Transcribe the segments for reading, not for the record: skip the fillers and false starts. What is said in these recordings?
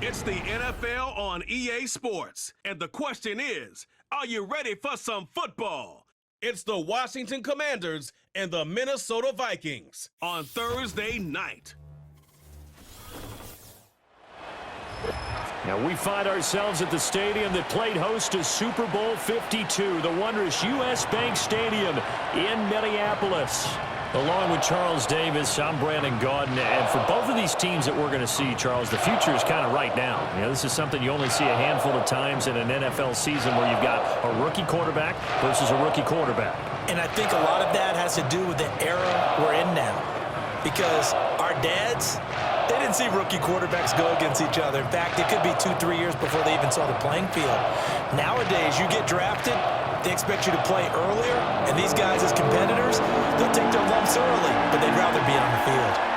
It's the NFL on EA Sports, and the question is, are you ready for some football? It's the Washington Commanders and the Minnesota Vikings on Thursday night. Now we find ourselves at the stadium that played host to Super Bowl 52, the wondrous U.S. Bank Stadium in Minneapolis. Along with Charles Davis, I'm Brandon Gaudin, and for both of these teams that we're going to see, Charles, the future is kind of right now. You know, this is something you only see a handful of times in an NFL season where you've got a rookie quarterback versus a rookie quarterback. And I think a lot of that has to do with the era we're in now. Because our dads, they didn't see rookie quarterbacks go against each other. In fact, it could be 2-3 years before they even saw the playing field. Nowadays, you get drafted, they expect you to play earlier, and these guys as competitors, they'll take their lumps early, but they'd rather be on the field.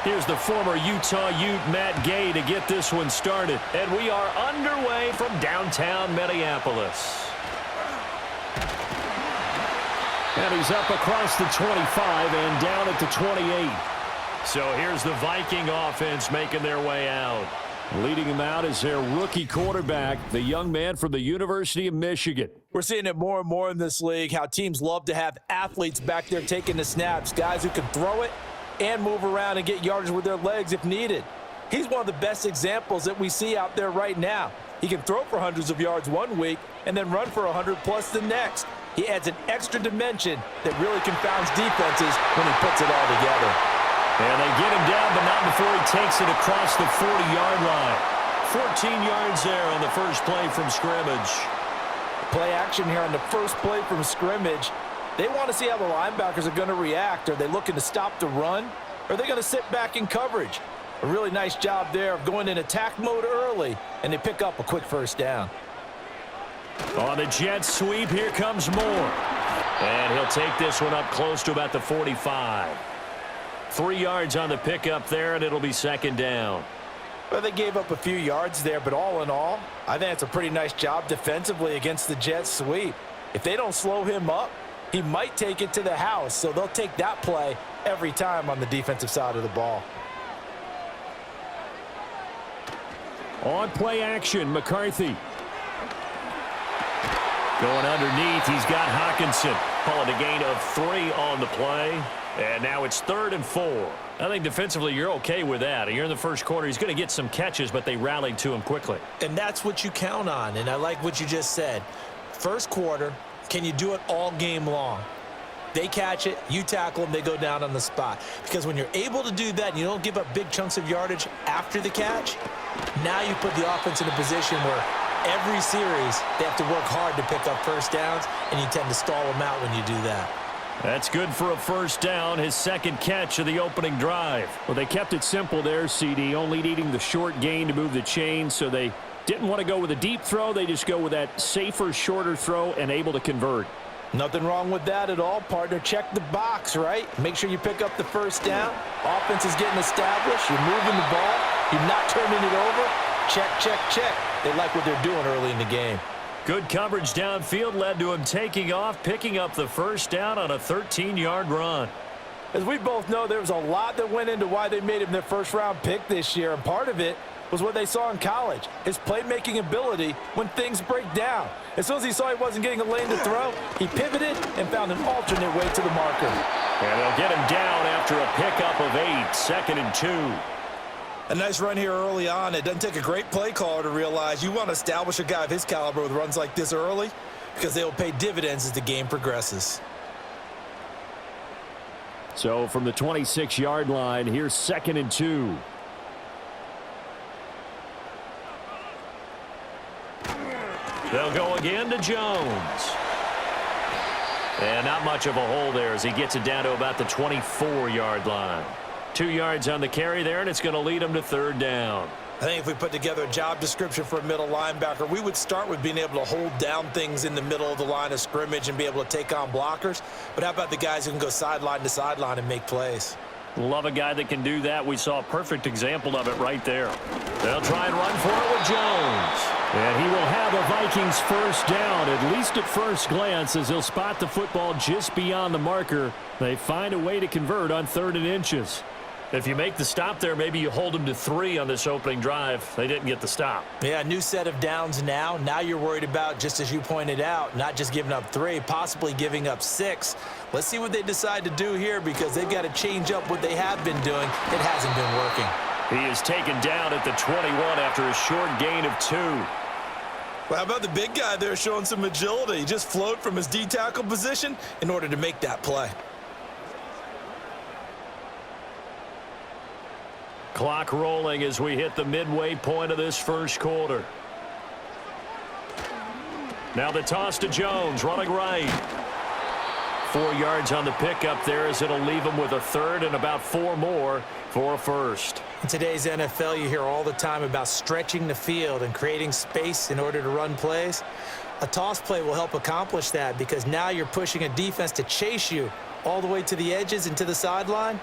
Here's the former Utah Ute, Matt Gay, to get this one started. And we are underway from downtown Minneapolis. And he's up across the 25 and down at the 28. So here's the Viking offense making their way out. Leading them out is their rookie quarterback, the young man from the University of Michigan. We're seeing it more and more in this league, how teams love to have athletes back there taking the snaps, guys who can throw it and move around and get yardage with their legs if needed. He's one of the best examples that we see out there right now. He can throw for hundreds of yards one week and then run for 100+ the next. He adds an extra dimension that really confounds defenses when he puts it all together. And they get him down, but not before he takes it across the 40-yard line. 14 yards there on the first play from scrimmage. Play action here on the first play from scrimmage. They want to see how the linebackers are going to react. Are they looking to stop the run? Or are they going to sit back in coverage? A really nice job there of going in attack mode early, and they pick up a quick first down. On the jet sweep, here comes Moore. And he'll take this one up close to about the 45. 3 yards on the pickup there, and it'll be second down. Well, they gave up a few yards there, but all in all, I think it's a pretty nice job defensively against the jet sweep. If they don't slow him up, he might take it to the house, so they'll take that play every time on the defensive side of the ball. On play action, McCarthy. Going underneath, he's got Hawkinson. Calling a gain of 3 on the play. And now it's 3rd and 4. I think defensively you're okay with that. You're in the first quarter. He's going to get some catches, but they rallied to him quickly. And that's what you count on, and I like what you just said. First quarter, can you do it all game long? They catch it, you tackle them, they go down on the spot. Because when you're able to do that and you don't give up big chunks of yardage after the catch, now you put the offense in a position where every series they have to work hard to pick up first downs, and you tend to stall them out when you do that. That's good for a first down, his second catch of the opening drive. Well, they kept it simple there, CD, only needing the short gain to move the chain, so they didn't want to go with a deep throw. They just go with that safer, shorter throw and able to convert. Nothing wrong with that at all, partner. Check the box, right? Make sure you pick up the first down. Offense is getting established. You're moving the ball. You're not turning it over. Check, check, check. They like what they're doing early in the game. Good coverage downfield led to him taking off, picking up the first down on a 13-yard run. As we both know, there was a lot that went into why they made him their first-round pick this year, and part of it was what they saw in college, his playmaking ability when things break down. As soon as he saw he wasn't getting a lane to throw, he pivoted and found an alternate way to the marker. And they'll get him down after a pickup of 8, 2nd and 2. A nice run here early on. It doesn't take a great play caller to realize you want to establish a guy of his caliber with runs like this early because they will pay dividends as the game progresses. So from the 26-yard line, here's 2nd and 2. They'll go again to Jones. And not much of a hole there as he gets it down to about the 24-yard line. 2 yards on the carry there, and it's going to lead him to 3rd down. I think if we put together a job description for a middle linebacker, we would start with being able to hold down things in the middle of the line of scrimmage and be able to take on blockers. But how about the guys who can go sideline to sideline and make plays? Love a guy that can do that. We saw a perfect example of it right there. They'll try and run for it with Jones. And he will have a Vikings first down, at least at first glance, as he'll spot the football just beyond the marker. They find a way to convert on 3rd and inches. If you make the stop there, maybe you hold them to 3 on this opening drive. They didn't get the stop. Yeah, new set of downs now. Now you're worried about, just as you pointed out, not just giving up 3, possibly giving up 6. Let's see what they decide to do here, because they've got to change up what they have been doing. It hasn't been working. He is taken down at the 21 after a short gain of 2. Well, how about the big guy there showing some agility? He just flowed from his D-tackle position in order to make that play. Clock rolling as we hit the midway point of this first quarter. Now the toss to Jones, running right. 4 yards on the pickup there, as it'll leave him with a 3rd and about 4 more for a first. In today's NFL, you hear all the time about stretching the field and creating space in order to run plays. A toss play will help accomplish that, because now you're pushing a defense to chase you all the way to the edges and to the sideline.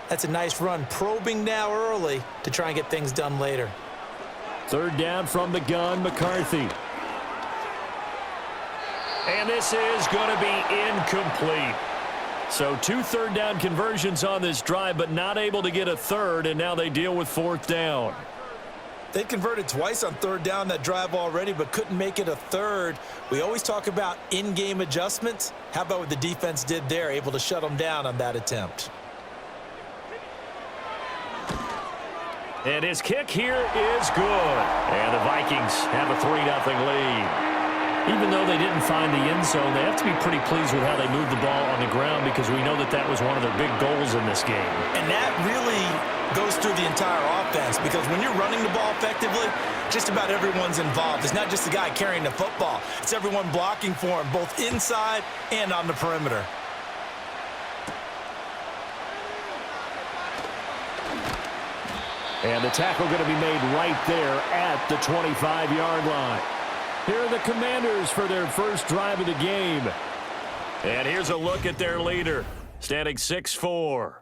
That's a nice run, probing now early to try and get things done later. 3rd down from the gun, McCarthy. And this is going to be incomplete. So 2 3rd down conversions on this drive, but not able to get a 3rd, and now they deal with 4th down. They converted twice on 3rd down that drive already, but couldn't make it a 3rd. We always talk about in-game adjustments. How about what the defense did there, able to shut them down on that attempt? And his kick here is good. And the Vikings have a 3-0 lead. Even though they didn't find the end zone, they have to be pretty pleased with how they moved the ball on the ground, because we know that was one of their big goals in this game. And that really goes through the entire offense, because when you're running the ball effectively, just about everyone's involved. It's not just the guy carrying the football. It's everyone blocking for him, both inside and on the perimeter. And the tackle going to be made right there at the 25-yard line. Here are the Commanders for their first drive of the game. And here's a look at their leader, standing 6'4".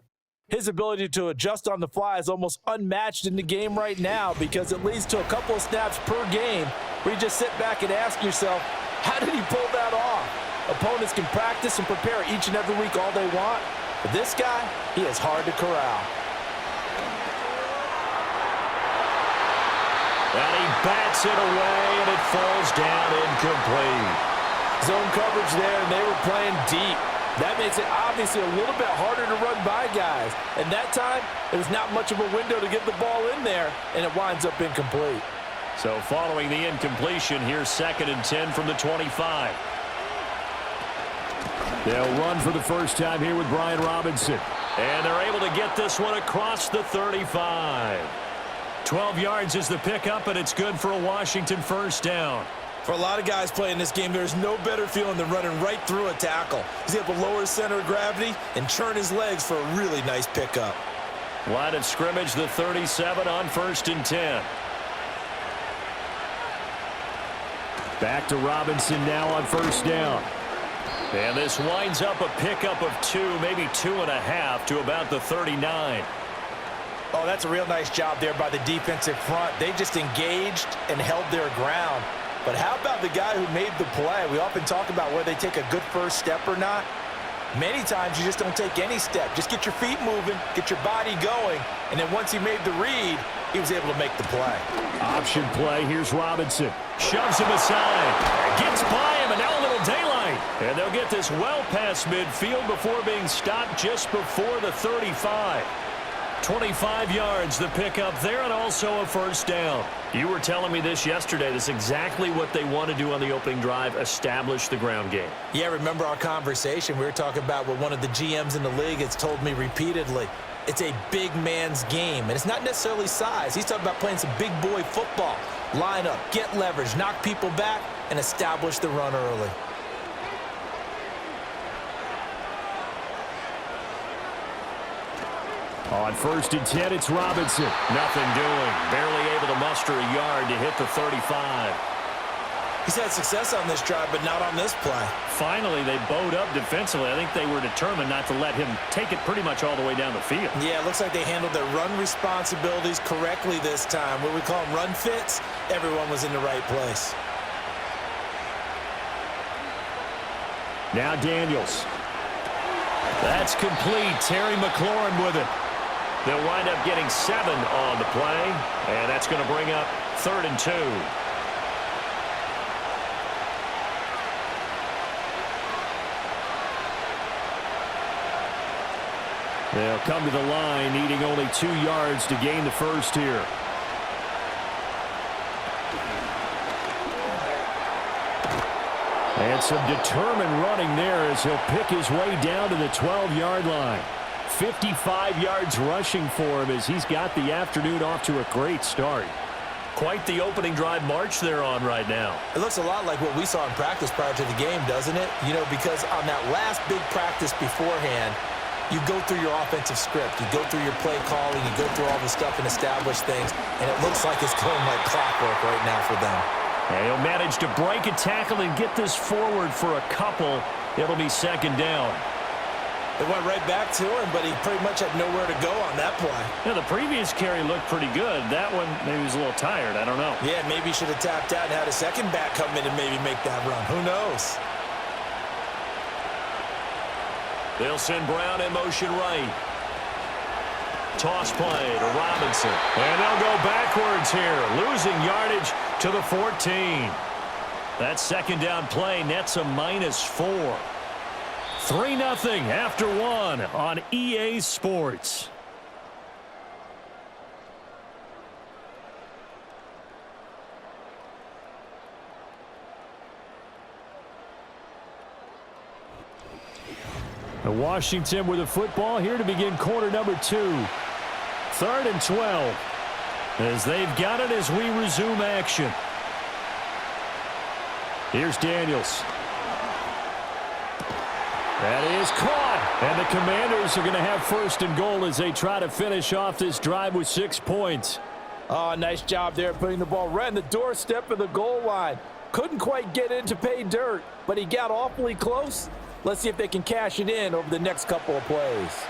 His ability to adjust on the fly is almost unmatched in the game right now, because it leads to a couple of snaps per game where you just sit back and ask yourself, how did he pull that off? Opponents can practice and prepare each and every week all they want, but this guy, he is hard to corral. And he bats it away, and it falls down incomplete. Zone coverage there, and they were playing deep. That makes it obviously a little bit harder to run by guys. And that time, there was not much of a window to get the ball in there, and it winds up incomplete. So following the incompletion, here's 2nd and 10 from the 25. They'll run for the first time here with Brian Robinson. And they're able to get this one across the 35. 12 yards is the pickup, and it's good for a Washington first down. For a lot of guys playing this game, there's no better feeling than running right through a tackle. He's able to lower his center of gravity and churn his legs for a really nice pickup. Line of scrimmage, the 37 on 1st and 10. Back to Robinson now on 1st down. And this winds up a pickup of 2, maybe 2.5 to about the 39. Oh, that's a real nice job there by the defensive front. They just engaged and held their ground. But how about the guy who made the play? We often talk about whether they take a good first step or not. Many times you just don't take any step. Just get your feet moving, get your body going, and then once he made the read, he was able to make the play. Option play, here's Robinson. Shoves him aside, gets by him, and now a little daylight. And they'll get this well past midfield before being stopped just before the 35. 25 yards, the pickup there, and also a first down. You were telling me this yesterday. That's exactly what they want to do on the opening drive, establish the ground game. Yeah, remember our conversation? We were talking about what one of the GMs in the league has told me repeatedly. It's a big man's game, and it's not necessarily size. He's talking about playing some big boy football. Line up, get leverage, knock people back, and establish the run early. On 1st and 10, it's Robinson. Nothing doing. Barely able to muster a yard to hit the 35. He's had success on this drive, but not on this play. Finally, they bowed up defensively. I think they were determined not to let him take it pretty much all the way down the field. Yeah, it looks like they handled their run responsibilities correctly this time. What we call them run fits, everyone was in the right place. Now Daniels. That's complete. Terry McLaurin with it. They'll wind up getting 7 on the play, and that's going to bring up 3rd and 2. They'll come to the line, needing only 2 yards to gain the first here. And some determined running there as he'll pick his way down to the 12-yard line. 55 yards rushing for him as he's got the afternoon off to a great start. Quite the opening drive march they're on right now. It looks a lot like what we saw in practice prior to the game, doesn't it? You know, because on that last big practice beforehand, you go through your offensive script. You go through your play calling. You go through all the stuff and establish things. And it looks like it's going like clockwork right now for them. And he'll manage to break a tackle and get this forward for a couple. It'll be 2nd down. It went right back to him, but he pretty much had nowhere to go on that play. Yeah, the previous carry looked pretty good. That one, maybe he was a little tired. I don't know. Yeah, maybe he should have tapped out and had a second back come in and maybe make that run. Who knows? They'll send Brown in motion right. Toss play to Robinson. And they'll go backwards here, losing yardage to the 14. That 2nd down play nets a -4. 3-0 after 1 on EA Sports. Washington with the football here to begin quarter number 2. 3rd and 12 as they've got it as we resume action. Here's Daniels. That is caught. And the Commanders are going to have 1st and goal as they try to finish off this drive with 6 points. Oh, nice job there putting the ball right on the doorstep of the goal line. Couldn't quite get in to pay dirt, but he got awfully close. Let's see if they can cash it in over the next couple of plays.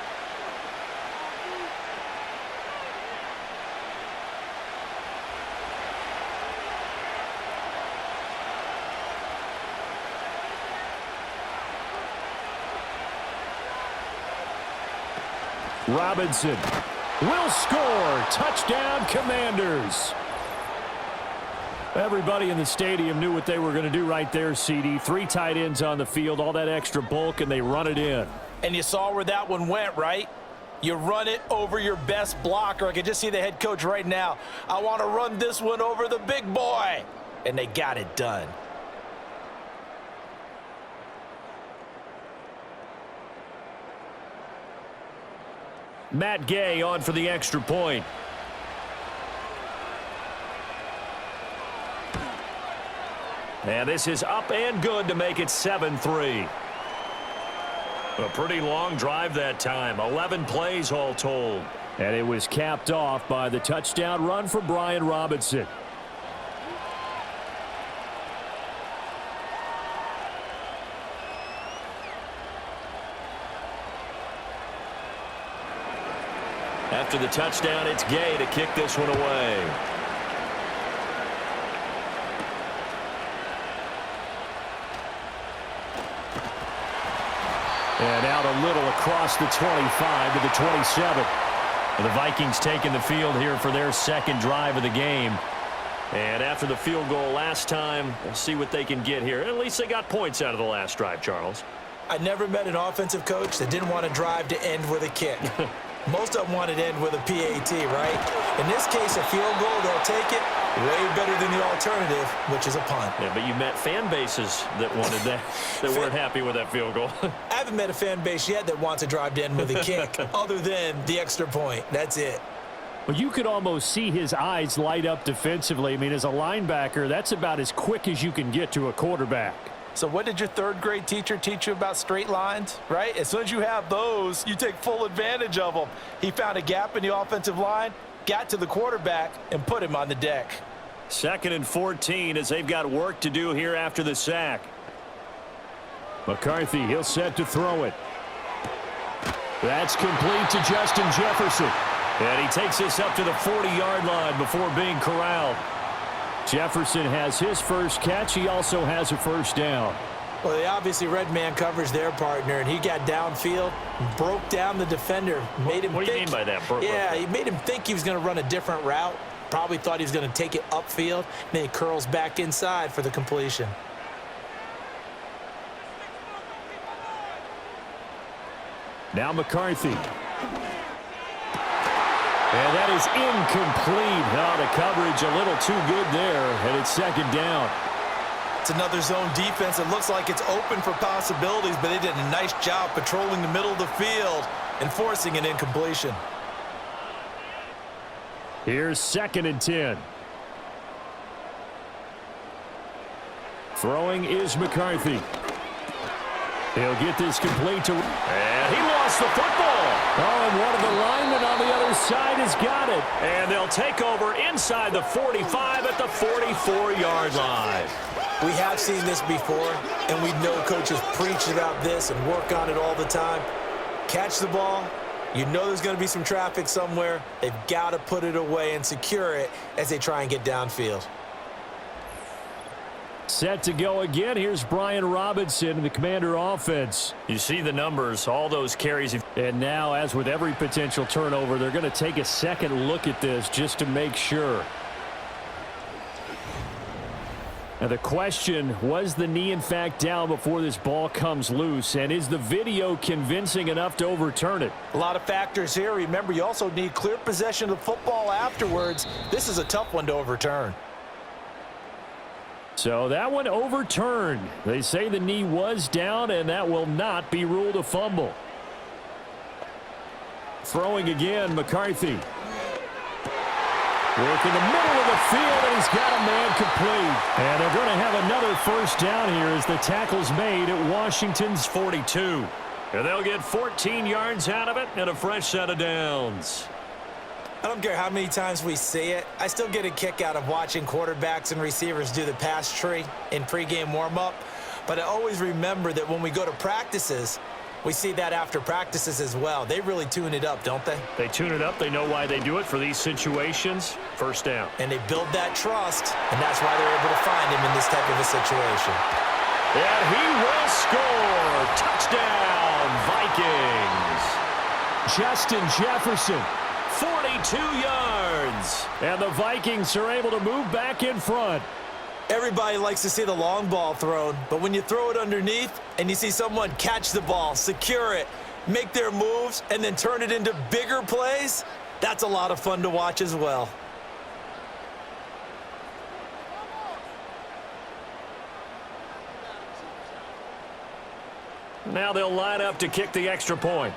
Robinson will score. Touchdown, Commanders. Everybody in the stadium knew what they were going to do right there, CD. 3 tight ends on the field, all that extra bulk, and they run it in. And you saw where that one went, right? You run it over your best blocker. I can just see the head coach right now. I want to run this one over the big boy. And they got it done. Matt Gay on for the extra point. And this is up and good to make it 7-3. A pretty long drive that time. 11 plays all told. And it was capped off by the touchdown run for Brian Robinson. After the touchdown, it's Gay to kick this one away. And out a little across the 25 to the 27. And the Vikings taking the field here for their 2nd drive of the game. And after the field goal last time, we'll see what they can get here. At least they got points out of the last drive, Charles. I never met an offensive coach that didn't want to drive to end with a kick. Most of them wanted to end with a PAT, right? In this case, a field goal, they'll take it. Way better than the alternative, which is a punt. Yeah, but you met fan bases that wanted that, that weren't happy with that field goal. I haven't met a fan base yet that wants to drive to end with a kick, other than the extra point. That's it. Well, you could almost see his eyes light up defensively. I mean, as a linebacker, that's about as quick as you can get to a quarterback. So what did your 3rd grade teacher teach you about straight lines, right? As soon as you have those, you take full advantage of them. He found a gap in the offensive line, got to the quarterback, and put him on the deck. 2nd and 14 as they've got work to do here after the sack. McCarthy, he'll set to throw it. That's complete to Justin Jefferson. And he takes this up to the 40-yard line before being corralled. Jefferson has his first catch. He also has a first down. Well, they obviously read man coverage their partner, and he got downfield, broke down the defender, made him What do you mean by that? Yeah, he made him think he was going to run a different route. Probably thought he was going to take it upfield. Then he curls back inside for the completion. Now McCarthy. And that is incomplete. Oh, the coverage a little too good there, and it's 2nd down. It's another zone defense. It looks like it's open for possibilities, but they did a nice job patrolling the middle of the field and forcing an incompletion. Here's 2nd and 10. Throwing is McCarthy. He'll get this complete to... And he lost the football. Oh, and one of the linemen on the other side has got it. And they'll take over inside the 45 at the 44-yard line. We have seen this before, and we know coaches preach about this and work on it all the time. Catch the ball. You know there's going to be some traffic somewhere. They've got to put it away and secure it as they try and get downfield. Set to go again. Here's Brian Robinson in the Commander offense. You see the numbers, all those carries. And now, as with every potential turnover, they're going to take a second look at this just to make sure. Now the question, was the knee in fact down before this ball comes loose? And is the video convincing enough to overturn it? A lot of factors here. Remember, you also need clear possession of the football afterwards. This is a tough one to overturn. So that one overturned. They say the knee was down, and that will not be ruled a fumble. Throwing again, McCarthy. Work in the middle of the field, and he's got a man complete. And they're going to have another first down here as the tackle's made at Washington's 42. And they'll get 14 yards out of it and a fresh set of downs. I don't care how many times we see it. I still get a kick out of watching quarterbacks and receivers do the pass tree in pregame warm-up. But I always remember that when we go to practices, we see that after practices as well. They really tune it up, don't they? They tune it up. They know why they do it for these situations. First down. And they build that trust, and that's why they're able to find him in this type of a situation. And he will score. Touchdown, Vikings. Justin Jefferson. 42 yards. And the Vikings are able to move back in front. Everybody likes to see the long ball thrown, but when you throw it underneath and you see someone catch the ball, secure it, make their moves, and then turn it into bigger plays, that's a lot of fun to watch as well. Now they'll line up to kick the extra point.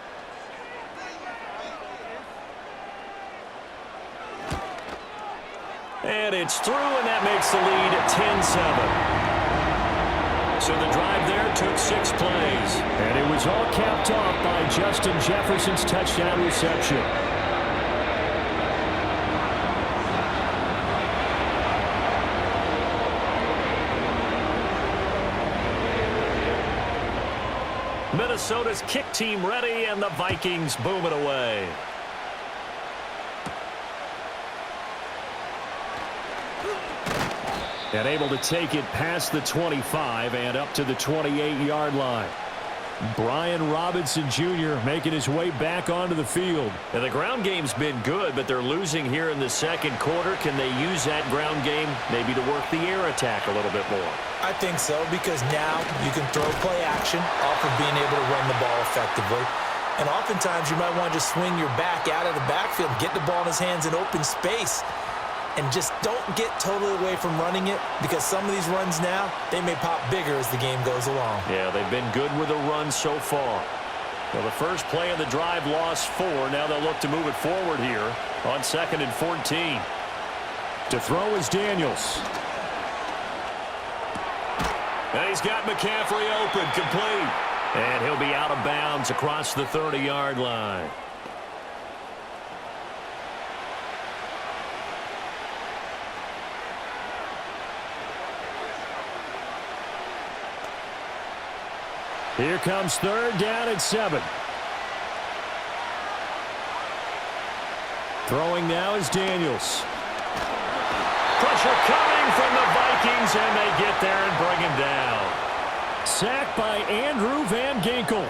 And it's through, and that makes the lead 10-7. So the drive there took 6 plays. And it was all capped off by Justin Jefferson's touchdown reception. Minnesota's kick team ready, and the Vikings boom it away. And able to take it past the 25 and up to the 28-yard line. Brian Robinson Jr. making his way back onto the field. And the ground game's been good, but they're losing here in the second quarter. Can they use that ground game maybe to work the air attack a little bit more? I think so, because now you can throw play action off of being able to run the ball effectively. And oftentimes you might want to just swing your back out of the backfield, get the ball in his hands in open space. And just don't get totally away from running it, because some of these runs now, they may pop bigger as the game goes along. Yeah, they've been good with the run so far. Well, the first play of the drive lost 4. Now they'll look to move it forward here on 2nd and 14. To throw is Daniels. And he's got McCaffrey open, complete. And he'll be out of bounds across the 30-yard line. Here comes 3rd down and 7. Throwing now is Daniels. Pressure coming from the Vikings, and they get there and bring him down. Sacked by Andrew Van Ginkel.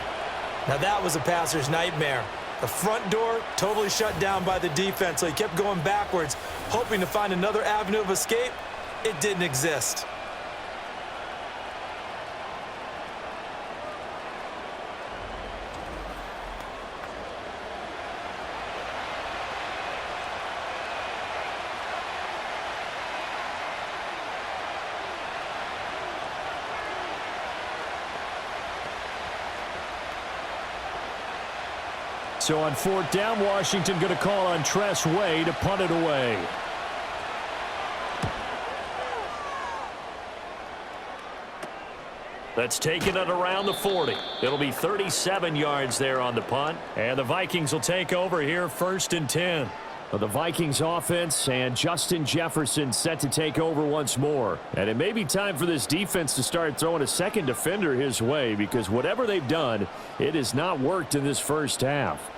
Now that was a passer's nightmare. The front door totally shut down by the defense, so he kept going backwards, hoping to find another avenue of escape. It didn't exist. So on 4th down, Washington going to call on Tress Way to punt it away. That's taken it around the 40. It'll be 37 yards there on the punt. And the Vikings will take over here 1st and 10. The Vikings offense and Justin Jefferson set to take over once more. And it may be time for this defense to start throwing a second defender his way, because whatever they've done, it has not worked in this first half.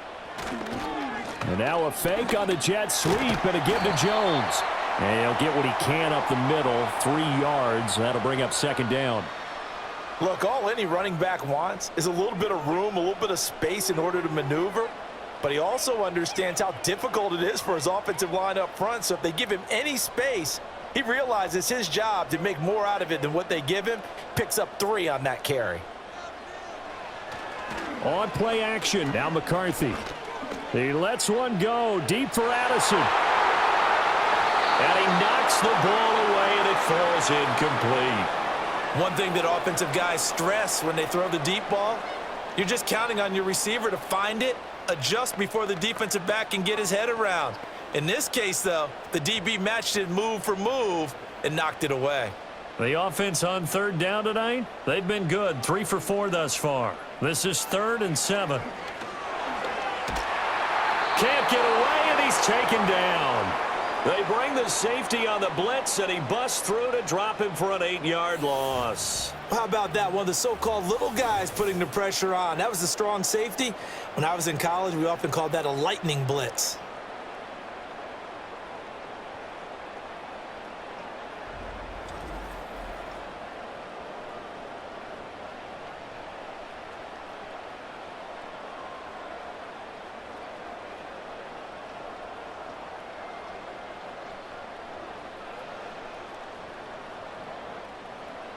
And now a fake on the jet sweep and a give to Jones. And he'll get what he can up the middle, 3 yards. That'll bring up 2nd down. Look, all any running back wants is a little bit of room, a little bit of space in order to maneuver. But he also understands how difficult it is for his offensive line up front. So if they give him any space, he realizes his job to make more out of it than what they give him. Picks up 3 on that carry. On play action, now McCarthy. He lets one go deep for Addison. And he knocks the ball away, and it falls incomplete. One thing that offensive guys stress when they throw the deep ball, you're just counting on your receiver to find it, adjust before the defensive back can get his head around. In this case, though, the DB matched it move for move and knocked it away. The offense on 3rd down tonight, they've been good. 3 for 4 thus far. This is 3rd and 7. Can't get away, and he's taken down. They bring the safety on the blitz, and he busts through to drop him for an 8-yard loss. How about that? One of the so-called little guys putting the pressure on. That was the strong safety. When I was in college, we often called that a lightning blitz.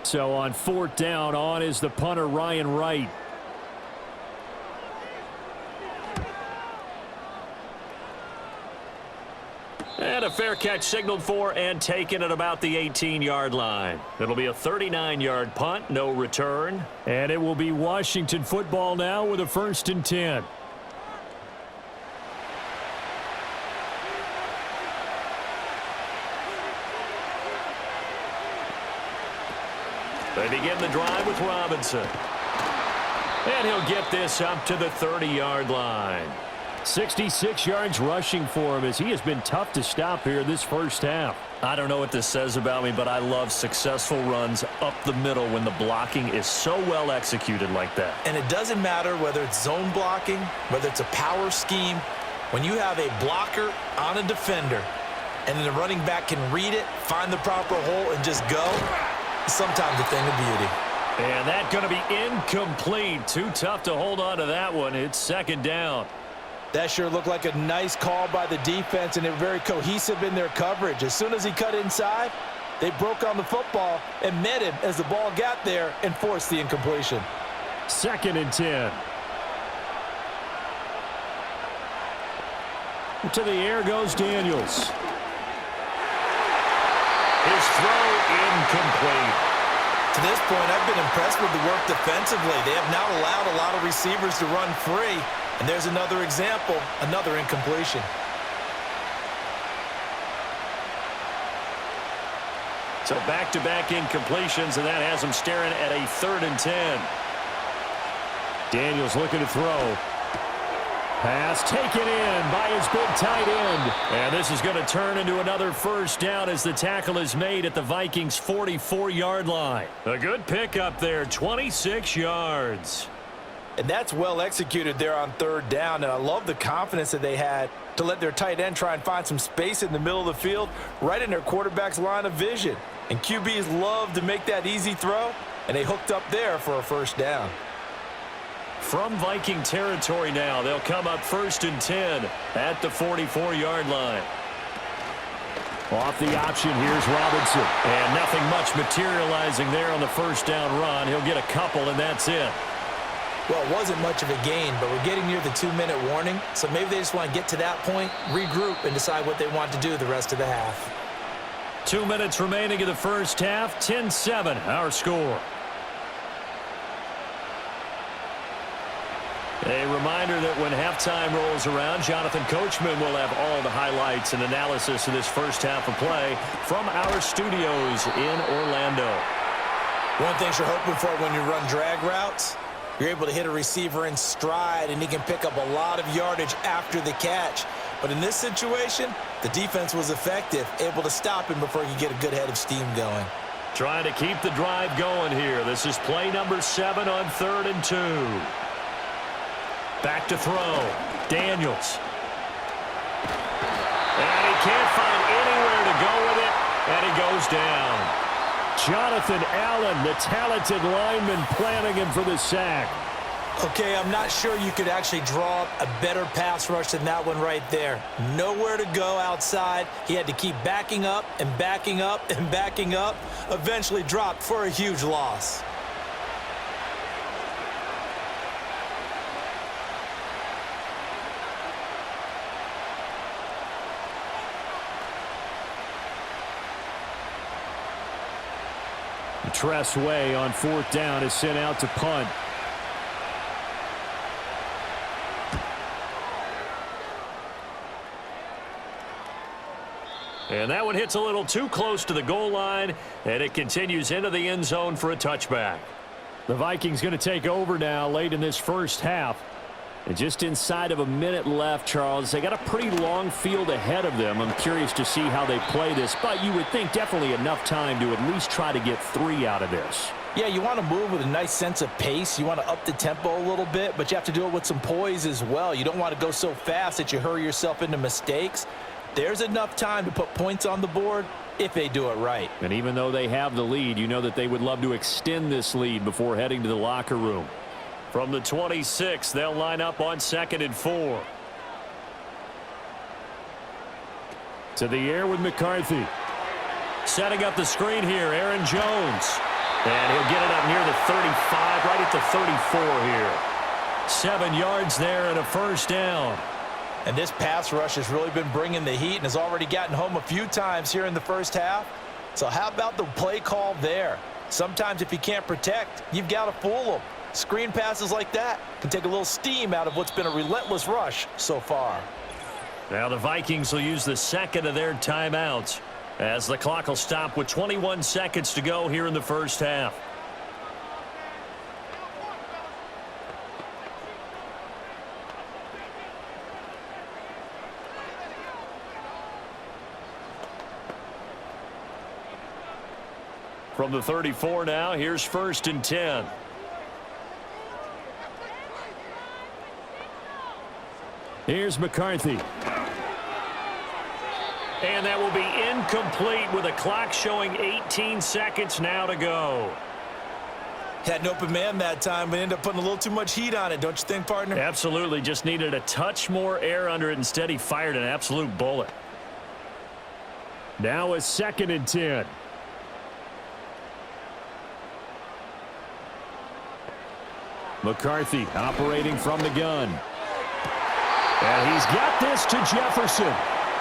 So on 4th down, on is the punter, Ryan Wright. And a fair catch signaled for and taken at about the 18-yard line. It'll be a 39-yard punt, no return. And it will be Washington football now with a 1st and 10. They begin the drive with Robinson. And he'll get this up to the 30-yard line. 66 yards rushing for him, as he has been tough to stop here this first half. I don't know what this says about me, but I love successful runs up the middle when the blocking is so well executed like that. And it doesn't matter whether it's zone blocking, whether it's a power scheme. When you have a blocker on a defender and then the running back can read it, find the proper hole, and just go, sometimes a thing of beauty. And that's going to be incomplete. Too tough to hold on to that one. It's 2nd down. That sure looked like a nice call by the defense, and they were very cohesive in their coverage. As soon as he cut inside, they broke on the football and met him as the ball got there and forced the incompletion. 2nd and 10. To the air goes Daniels. His throw incomplete. To this point, I've been impressed with the work defensively. They have not allowed a lot of receivers to run free. And there's another example, another incompletion. So back-to-back incompletions, and that has them staring at a 3rd and 10. Daniels looking to throw. Pass taken in by his big tight end. And this is going to turn into another first down as the tackle is made at the Vikings' 44-yard line. A good pickup there, 26 yards. And that's well executed there on third down. And I love the confidence that they had to let their tight end try and find some space in the middle of the field, right in their quarterback's line of vision. And QBs love to make that easy throw, and they hooked up there for a first down. From Viking territory now, they'll come up 1st and 10 at the 44-yard line. Off the option, here's Robinson. And nothing much materializing there on the first down run. He'll get a couple, and that's it. Well, it wasn't much of a gain, but we're getting near the 2-minute warning, so maybe they just want to get to that point, regroup, and decide what they want to do the rest of the half. 2 minutes remaining in the first half, 10-7, our score. A reminder that when halftime rolls around, Jonathan Coachman will have all the highlights and analysis of this first half of play from our studios in Orlando. One thing you're hoping for when you run drag routes, you're able to hit a receiver in stride, and he can pick up a lot of yardage after the catch. But in this situation, the defense was effective, able to stop him before he could get a good head of steam going. Trying to keep the drive going here. This is play number 7 on 3rd and 2. Back to throw. Daniels. And he can't find anywhere to go with it, and he goes down. Jonathan Allen, the talented lineman, planning him for the sack. Okay, I'm not sure you could actually draw up a better pass rush than that one right there. Nowhere to go outside. He had to keep backing up and backing up and backing up. Eventually dropped for a huge loss. Tress Way on 4th down is sent out to punt. And that one hits a little too close to the goal line, and it continues into the end zone for a touchback. The Vikings going to take over now late in this first half. And just inside of a minute left, Charles. They got a pretty long field ahead of them. I'm curious to see how they play this, but you would think definitely enough time to at least try to get 3 out of this. Yeah, you want to move with a nice sense of pace. You want to up the tempo a little bit, but you have to do it with some poise as well. You don't want to go so fast that you hurry yourself into mistakes. There's enough time to put points on the board if they do it right. And even though they have the lead, you know that they would love to extend this lead before heading to the locker room. From the 26, they'll line up on 2nd and 4. To the air with McCarthy. Setting up the screen here, Aaron Jones. And he'll get it up near the 35, right at the 34 here. 7 yards there and a first down. And this pass rush has really been bringing the heat and has already gotten home a few times here in the first half. So how about the play call there? Sometimes if you can't protect, you've got to fool them. Screen passes like that can take a little steam out of what's been a relentless rush so far. Now the Vikings will use the second of their timeouts as the clock will stop with 21 seconds to go here in the first half. From the 34 now, here's 1st and 10. Here's McCarthy. And that will be incomplete with a clock showing 18 seconds now to go. Had an open man that time, but ended up putting a little too much heat on it, don't you think, partner? Absolutely. Just needed a touch more air under it. Instead, he fired an absolute bullet. Now a 2nd and 10. McCarthy operating from the gun. And he's got this to Jefferson.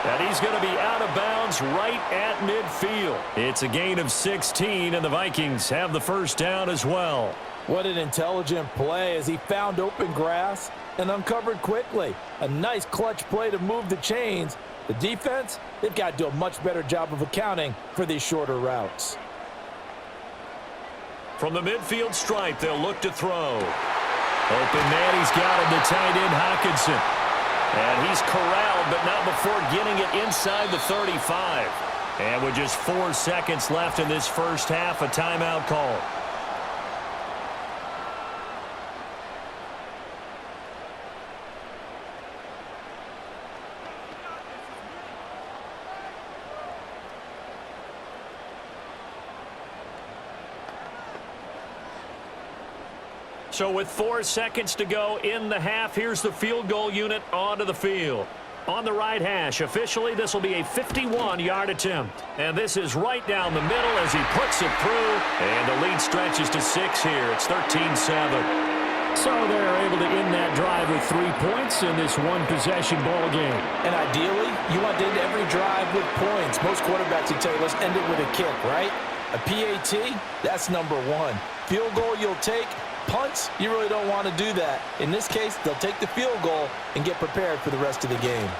And he's going to be out of bounds right at midfield. It's a gain of 16, and the Vikings have the first down as well. What an intelligent play as he found open grass and uncovered quickly. A nice clutch play to move the chains. The defense, they've got to do a much better job of accounting for these shorter routes. From the midfield stripe, they'll look to throw. Open man, he's got him, the tight end Hockenson. And he's corralled, but not before getting it inside the 35. And with just 4 seconds left in this first half, a timeout call. So with 4 seconds to go in the half, here's the field goal unit onto the field. On the right hash, officially, this will be a 51-yard attempt. And this is right down the middle as he puts it through. And the lead stretches to 6 here. It's 13-7. So they're able to end that drive with 3 points in this one-possession ball game. And ideally, you want to end every drive with points. Most quarterbacks would tell you, let's end it with a kick, right? A PAT, that's number 1. Field goal you'll take. Punts, you really don't want to do that. In this case, they'll take the field goal and get prepared for the rest of the game.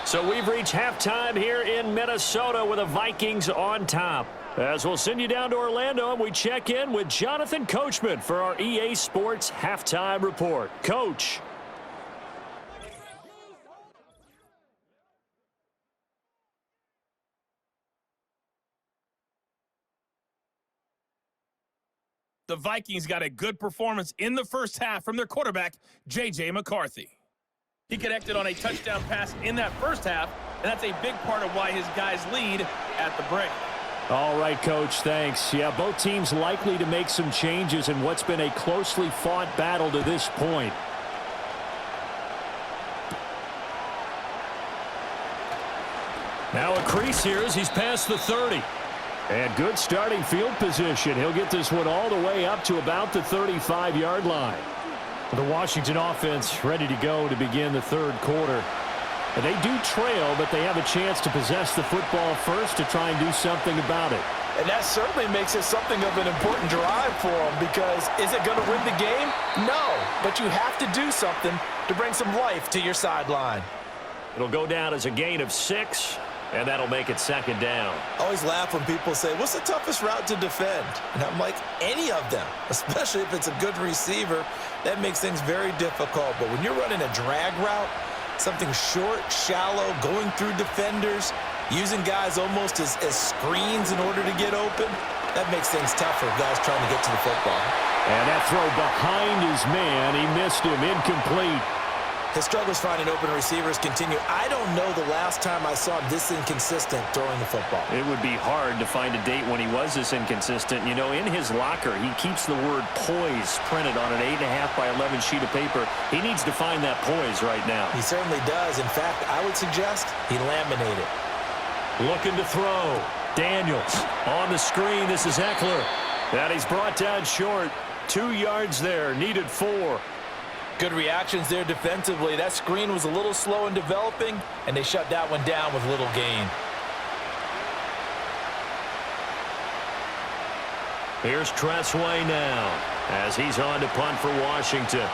So we've reached halftime here in Minnesota with the Vikings on top. As we'll send you down to Orlando, and we check in with Jonathan Coachman for our EA Sports Halftime Report. Coach. The Vikings got a good performance in the first half from their quarterback, J.J. McCarthy. He connected on a touchdown pass in that first half, and that's a big part of why his guys lead at the break. All right, Coach, thanks. Yeah, both teams likely to make some changes in what's been a closely fought battle to this point. Now a crease here as he's past the 30. And good starting field position. He'll get this one all the way up to about the 35-yard line. The Washington offense ready to go to begin the third quarter. And they do trail, but they have a chance to possess the football first to try and do something about it. And that certainly makes it something of an important drive for them, because is it going to win the game? No, but you have to do something to bring some life to your sideline. It'll go down as a gain of 6. And that'll make it second down. I always laugh when people say, what's the toughest route to defend? And I'm like, any of them, especially if it's a good receiver. That makes things very difficult. But when you're running a drag route, something short, shallow, going through defenders, using guys almost as screens in order to get open, that makes things tougher, guys trying to get to the football. And that throw behind his man, he missed him, incomplete. His struggles finding open receivers continue. I don't know the last time I saw him this inconsistent throwing the football. It would be hard to find a date when he was this inconsistent. You know, in his locker, he keeps the word poise printed on an 8.5 by 11 sheet of paper. He needs to find that poise right now. He certainly does. In fact, I would suggest he laminate it. Looking to throw. Daniels on the screen. This is Eckler. And he's brought down short. 2 yards there. Needed 4. Good reactions there defensively. That screen was a little slow in developing, and they shut that one down with little gain. Here's Tressway now as he's on to punt for Washington.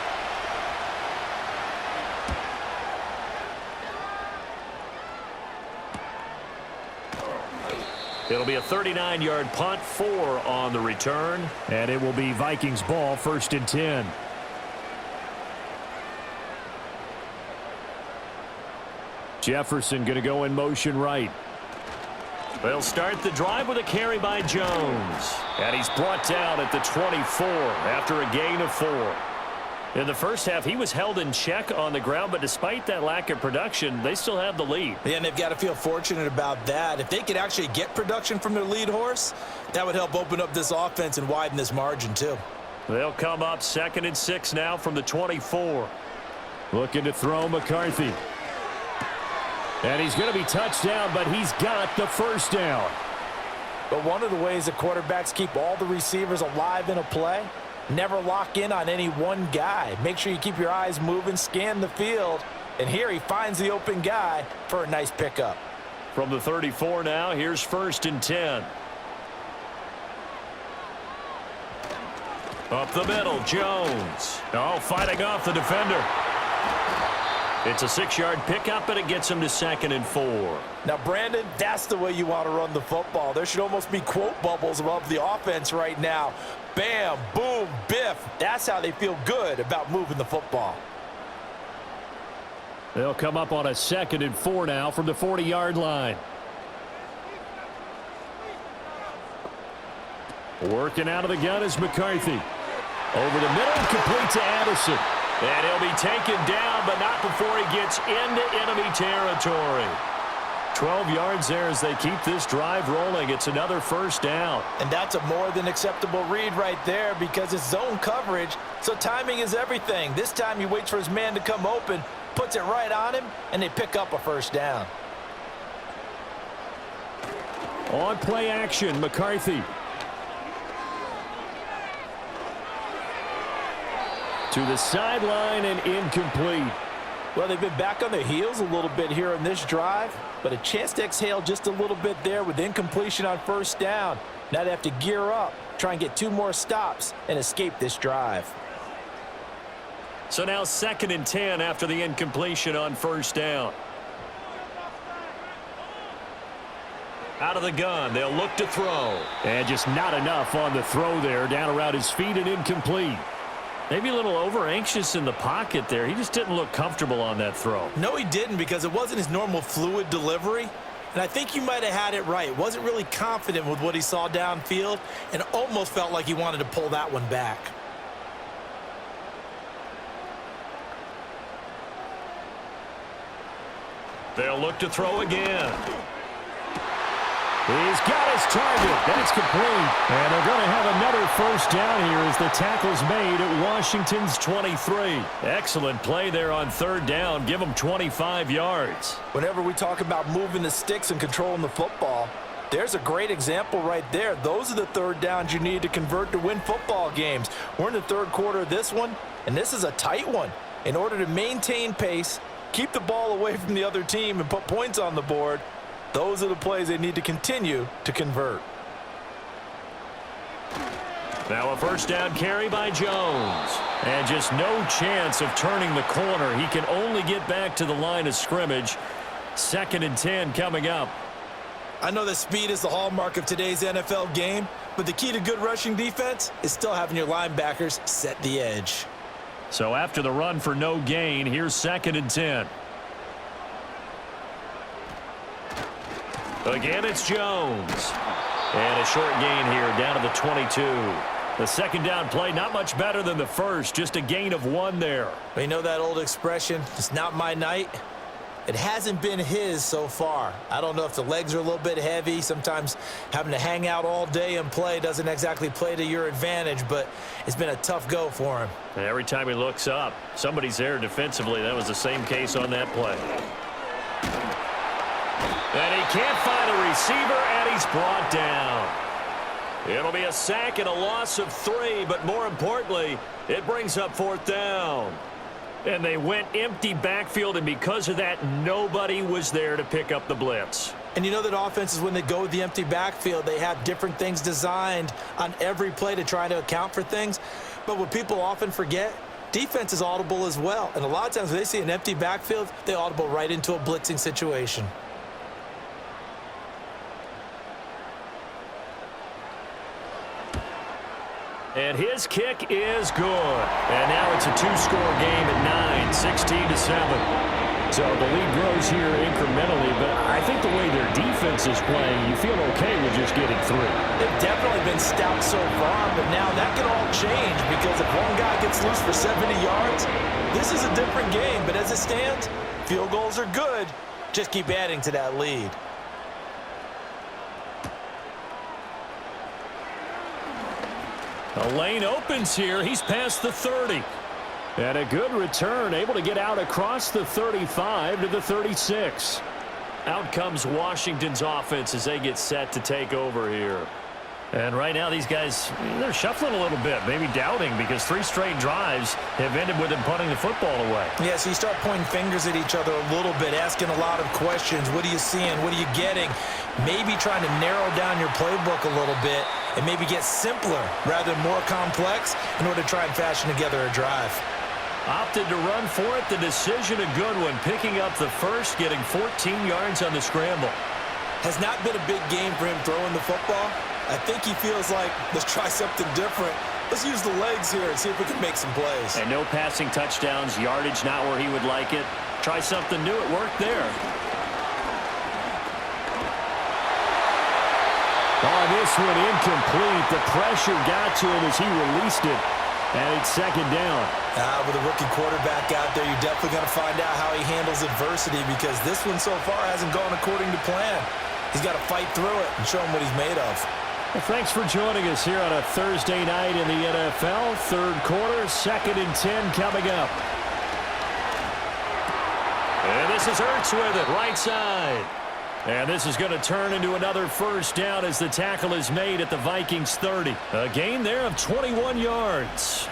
It'll be a 39-yard punt, 4 on the return, and it will be Vikings ball, 1st and 10. Jefferson going to go in motion right. They'll start the drive with a carry by Jones. And he's brought down at the 24 after a gain of 4. In the first half, he was held in check on the ground, but despite that lack of production, they still have the lead. Yeah, and they've got to feel fortunate about that. If they could actually get production from their lead horse, that would help open up this offense and widen this margin too. They'll come up 2nd and 6 now from the 24. Looking to throw McCarthy. And he's going to be touched down, but he's got the first down. But one of the ways that quarterbacks keep all the receivers alive in a play, never lock in on any one guy. Make sure you keep your eyes moving, scan the field. And here he finds the open guy for a nice pickup. From the 34 now, here's 1st and 10. Up the middle, Jones. Oh, fighting off the defender. It's a 6-yard pickup, and it gets him to 2nd and 4. Now, Brandon, that's the way you want to run the football. There should almost be quote bubbles above the offense right now. Bam, boom, biff. That's how they feel good about moving the football. They'll come up on a 2nd and 4 now from the 40-yard line. Working out of the gun is McCarthy. Over the middle, complete to Addison. And he'll be taken down, but not before he gets into enemy territory. 12 yards there as they keep this drive rolling. It's another first down. And that's a more than acceptable read right there because it's zone coverage, so timing is everything. This time he waits for his man to come open, puts it right on him, and they pick up a first down. On play action, McCarthy. To the sideline and incomplete. Well, they've been back on their heels a little bit here in this drive, but a chance to exhale just a little bit there with incompletion on first down. Now they have to gear up, try and get 2 more stops, and escape this drive. So now 2nd and 10 after the incompletion on first down. Out of the gun, they'll look to throw. And just not enough on the throw there, down around his feet and incomplete. Maybe a little over-anxious in the pocket there. He just didn't look comfortable on that throw. No, he didn't because it wasn't his normal fluid delivery. And I think you might have had it right. Wasn't really confident with what he saw downfield and almost felt like he wanted to pull that one back. They'll look to throw again. He's got his target. That's complete. And they're going to have another first down here as the tackle's made at Washington's 23. Excellent play there on 3rd down. Give them 25 yards. Whenever we talk about moving the sticks and controlling the football, there's a great example right there. Those are the 3rd downs you need to convert to win football games. We're in the 3rd quarter of this one, and this is a tight one. In order to maintain pace, keep the ball away from the other team, and put points on the board, those are the plays they need to continue to convert. Now a first down carry by Jones. And just no chance of turning the corner. He can only get back to the line of scrimmage. 2nd and 10 coming up. I know that speed is the hallmark of today's NFL game, but the key to good rushing defense is still having your linebackers set the edge. So after the run for no gain, here's 2nd and 10. Again, it's Jones. And a short gain here down to the 22. The 2nd down play, not much better than the first, just a gain of 1 there. You know that old expression, it's not my night? It hasn't been his so far. I don't know if the legs are a little bit heavy. Sometimes having to hang out all day and play doesn't exactly play to your advantage, but it's been a tough go for him. And every time he looks up, somebody's there defensively. That was the same case on that play. And he can't find a receiver, and he's brought down. It'll be a sack and a loss of 3, but more importantly, it brings up 4th down. And they went empty backfield, and because of that, nobody was there to pick up the blitz. And you know that offenses, when they go with the empty backfield, they have different things designed on every play to try to account for things. But what people often forget, defense is audible as well. And a lot of times when they see an empty backfield, they audible right into a blitzing situation. And his kick is good. And now it's a 2-score game at 9, 16-7. So the lead grows here incrementally, but I think the way their defense is playing, you feel okay with just getting 3. They've definitely been stout so far, but now that can all change because if one guy gets loose for 70 yards, this is a different game. But as it stands, field goals are good. Just keep adding to that lead. The lane opens here. He's past the 30. And a good return, able to get out across the 35 to the 36. Out comes Washington's offense as they get set to take over here. And right now these guys, they're shuffling a little bit, maybe doubting because 3 straight drives have ended with them punting the football away. Yeah, so you start pointing fingers at each other a little bit, asking a lot of questions. What are you seeing? What are you getting? Maybe trying to narrow down your playbook a little bit and maybe get simpler rather than more complex in order to try and fashion together a drive. Opted to run for it. The decision a good one. Picking up the first, getting 14 yards on the scramble. Has not been a big game for him throwing the football. I think he feels like, let's try something different. Let's use the legs here and see if we can make some plays. And no passing touchdowns, yardage not where he would like it. Try something new. It worked there. Oh, this one incomplete. The pressure got to him as he released it. And it's second down. With a rookie quarterback out there, you're definitely going to find out how he handles adversity, because this one so far hasn't gone according to plan. He's got to fight through it and show him what he's made of. Well, thanks for joining us here on a Thursday night in the NFL. Third quarter, 2nd and 10 coming up. And this is Ertz with it, right side. And this is going to turn into another first down as the tackle is made at the Vikings 30. A gain there of 21 yards.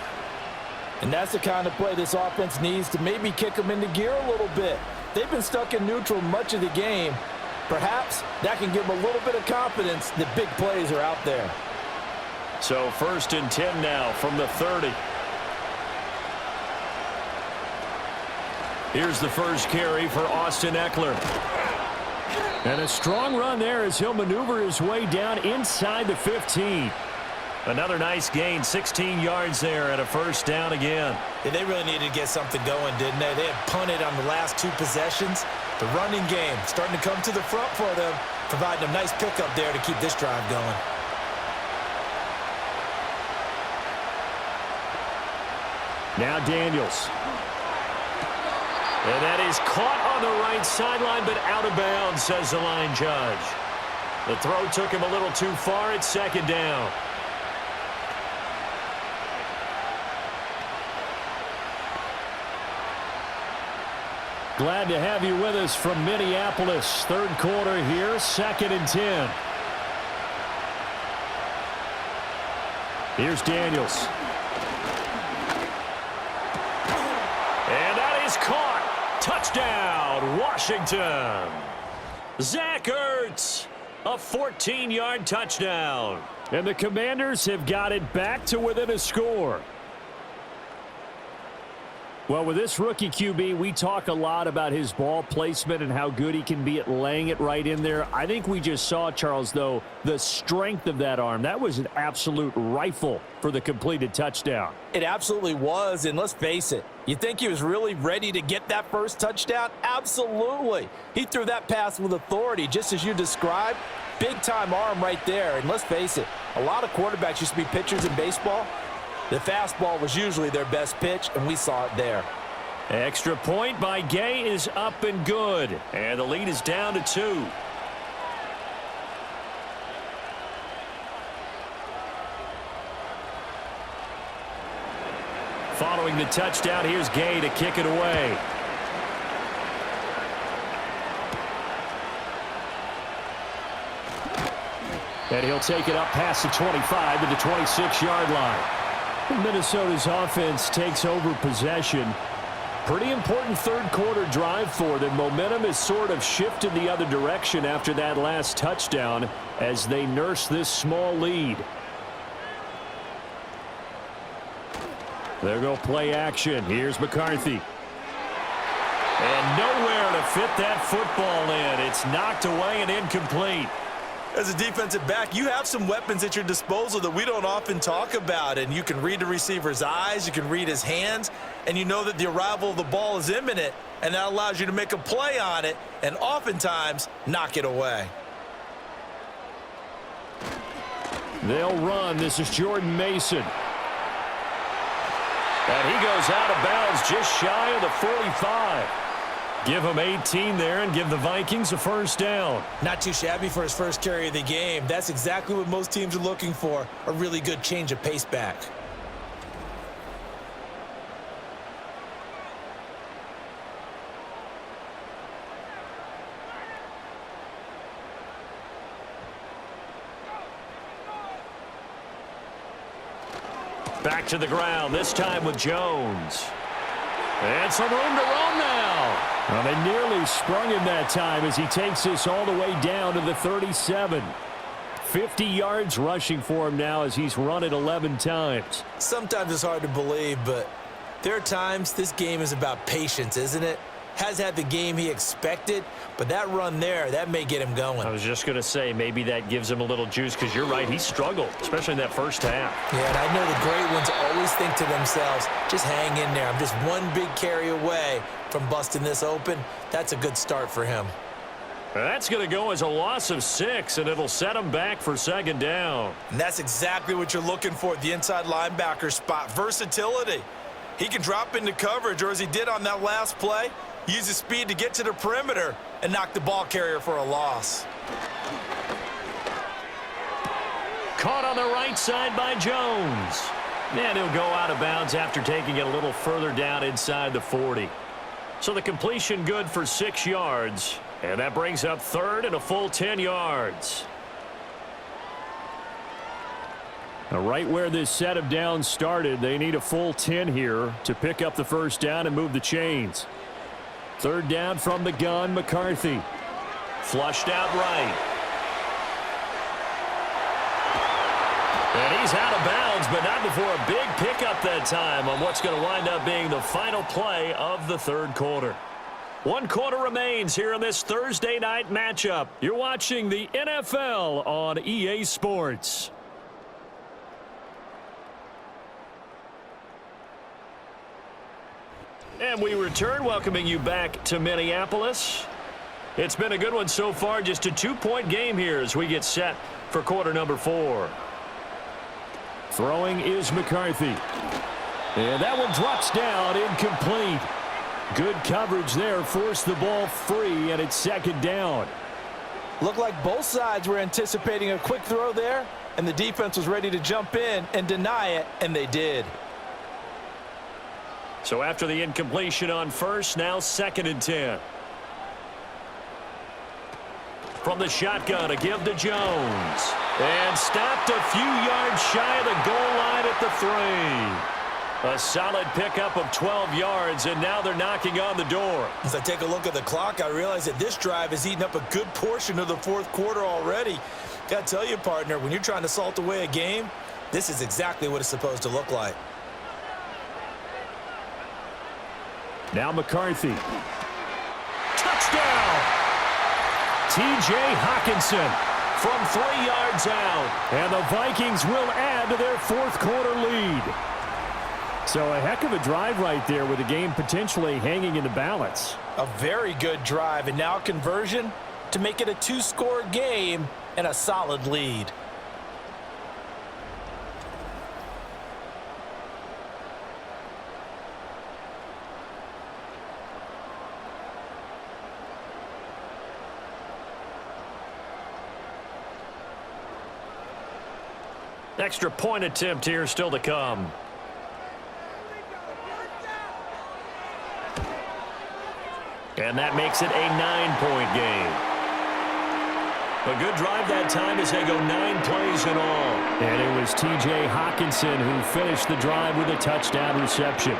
And that's the kind of play this offense needs to maybe kick them into gear a little bit. They've been stuck in neutral much of the game. Perhaps that can give them a little bit of confidence that big plays are out there. So 1st and 10 now from the 30. Here's the first carry for Austin Eckler. And a strong run there as he'll maneuver his way down inside the 15. Another nice gain, 16 yards there and a first down again. Yeah, they really needed to get something going, didn't they? They had punted on the last 2 possessions. The running game starting to come to the front for them, providing a nice pickup there to keep this drive going. Now Daniels. And that is caught on the right sideline, but out of bounds, says the line judge. The throw took him a little too far. It's second down. Glad to have you with us from Minneapolis. Third quarter here, 2nd and 10. Here's Daniels. And that is caught. Touchdown, Washington. Zach Ertz, a 14-yard touchdown. And the Commanders have got it back to within a score. Well, with this rookie QB, we talk a lot about his ball placement and how good he can be at laying it right in there. I think we just saw, Charles, though, the strength of that arm. That was an absolute rifle for the completed touchdown. It absolutely was, and let's face it, you think he was really ready to get that first touchdown? Absolutely. He threw that pass with authority, just as you described. Big-time arm right there, and let's face it, a lot of quarterbacks used to be pitchers in baseball. The fastball was usually their best pitch, and we saw it there. Extra point by Gay is up and good. And the lead is down to 2. Following the touchdown, here's Gay to kick it away. And he'll take it up past the 25 to the 26-yard line. Minnesota's offense takes over possession. Pretty important third quarter drive for them. Momentum has sort of shifted the other direction after that last touchdown as they nurse this small lead. There go play action. Here's McCarthy. And nowhere to fit that football in. It's knocked away and incomplete. As a defensive back, you have some weapons at your disposal that we don't often talk about, and you can read the receiver's eyes, you can read his hands, and you know that the arrival of the ball is imminent, and that allows you to make a play on it and oftentimes knock it away. They'll run. This is Jordan Mason. And he goes out of bounds just shy of the 45. Give him 18 there and give the Vikings a first down. Not too shabby for his first carry of the game. That's exactly what most teams are looking for, a really good change of pace back. Back to the ground, this time with Jones. And some room to run now. Well, they nearly sprung him that time as he takes this all the way down to the 37. 50 yards rushing for him now as he's run it 11 times. Sometimes it's hard to believe, but There are times this game is about patience, isn't it? Has had the game he expected, but that run there, that may get him going. I was just going to say, maybe that gives him a little juice, because you're right, he struggled, especially in that first half. Yeah, and I know the great ones always think to themselves, just hang in there. I'm just one big carry away from busting this open. That's a good start for him. That's going to go as a loss of 6, and it'll set him back for second down. And that's exactly what you're looking for at the inside linebacker spot, versatility. He can drop into coverage, or as he did on that last play, use his speed to get to the perimeter and knock the ball carrier for a loss. Caught on the right side by Jones. And he'll go out of bounds after taking it a little further down inside the 40. So the completion good for 6 yards. And that brings up third and a full 10 yards. Now, right where this set of downs started, they need a full 10 here to pick up the first down and move the chains. Third down from the gun, McCarthy. Flushed out right. And he's out of bounds, but not before a big pickup that time on what's going to wind up being the final play of the third quarter. 1 quarter remains here in this Thursday night matchup. You're watching the NFL on EA Sports. And we return, welcoming you back to Minneapolis. It's been a good one so far, just a 2-point game here as we get set for quarter number 4. Throwing is McCarthy. And that one drops down, incomplete. Good coverage there, forced the ball free, and it's second down. Looked like both sides were anticipating a quick throw there, and the defense was ready to jump in and deny it, and they did. So after the incompletion on first, now second and 10. From the shotgun, a give to Jones. And stopped a few yards shy of the goal line at the 3. A solid pickup of 12 yards, and now they're knocking on the door. As I take a look at the clock, I realize that this drive has eaten up a good portion of the fourth quarter already. Got to tell you, partner, when you're trying to salt away a game, this is exactly what it's supposed to look like. Now McCarthy. Touchdown! T.J. Hawkinson from 3 yards out. And the Vikings will add to their fourth quarter lead. So a heck of a drive right there with the game potentially hanging in the balance. A very good drive, and now conversion to make it a 2-score game and a solid lead. Extra point attempt here still to come. And that makes it a 9-point game. A good drive that time as they go 9 plays in all. And it was T.J. Hawkinson who finished the drive with a touchdown reception.